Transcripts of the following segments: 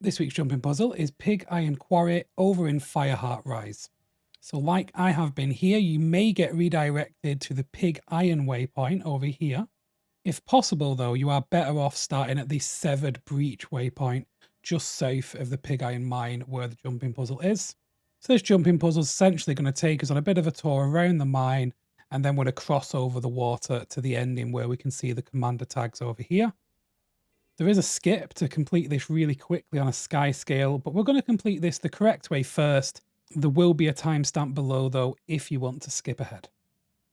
This week's jumping puzzle is Pig Iron Quarry over in Fireheart Rise. So like I have been here, you may get redirected to the Pig Iron waypoint over here. If possible though, you are better off starting at the Severed Breach waypoint, just south of the Pig Iron mine where the jumping puzzle is. So this jumping puzzle is essentially going to take us on a bit of a tour around the mine, and then we're going to cross over the water to the ending where we can see the commander tags over here. There is a skip to complete this really quickly on a sky scale, but we're going to complete this the correct way first. There will be a timestamp below though if you want to skip ahead.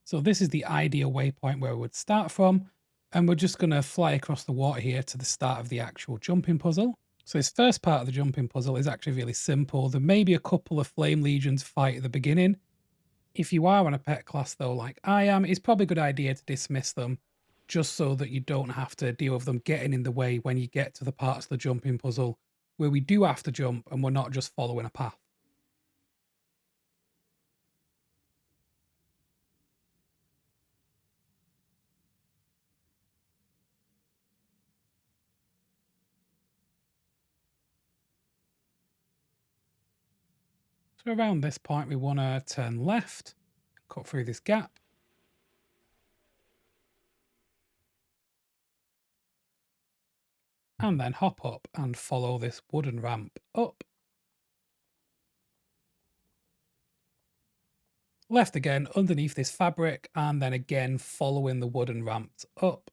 So this is the ideal waypoint where we would start from, and we're just going to fly across the water here to the start of the actual jumping puzzle. So this first part of the jumping puzzle is actually really simple. There may be a couple of flame legions fight at the beginning. If you are on a pet class though, like I am, it's probably a good idea to dismiss them, just so that you don't have to deal with them getting in the way when you get to the parts of the jumping puzzle where we do have to jump and we're not just following a path. So around this point, we want to turn left, cut through this gap. And then hop up and follow this wooden ramp up. Left again underneath this fabric, and then again following the wooden ramps up.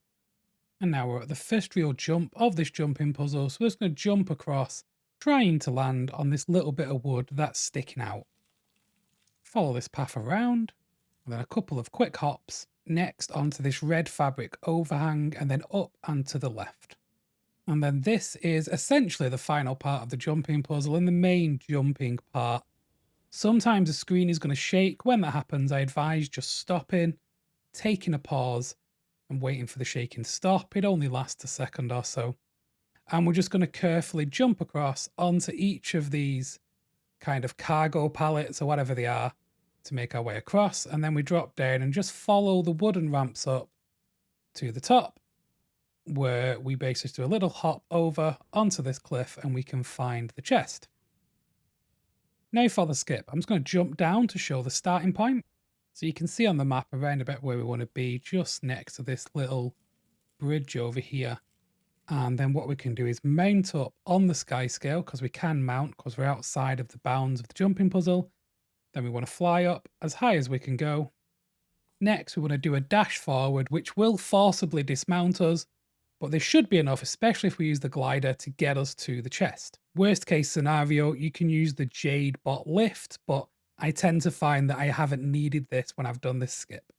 And now we're at the first real jump of this jumping puzzle, so we're just going to jump across, trying to land on this little bit of wood that's sticking out. Follow this path around, and then a couple of quick hops, next onto this red fabric overhang, and then up and to the left. And then this is essentially the final part of the jumping puzzle and the main jumping part. Sometimes the screen is going to shake. When that happens, I advise just stopping, taking a pause, and waiting for the shaking to stop. It only lasts a second or so. And we're just going to carefully jump across onto each of these kind of cargo pallets or whatever they are to make our way across. And then we drop down and just follow the wooden ramps up to the top, where we basically do a little hop over onto this cliff and we can find the chest. Now for the skip, I'm just going to jump down to show the starting point. So you can see on the map around about where we want to be, just next to this little bridge over here. And then what we can do is mount up on the sky scale, because we can mount because we're outside of the bounds of the jumping puzzle. Then we want to fly up as high as we can go. Next, we want to do a dash forward, which will forcibly dismount us, but this should be enough, especially if we use the glider to get us to the chest. Worst case scenario, you can use the Jade bot lift, but I tend to find that I haven't needed this when I've done this skip.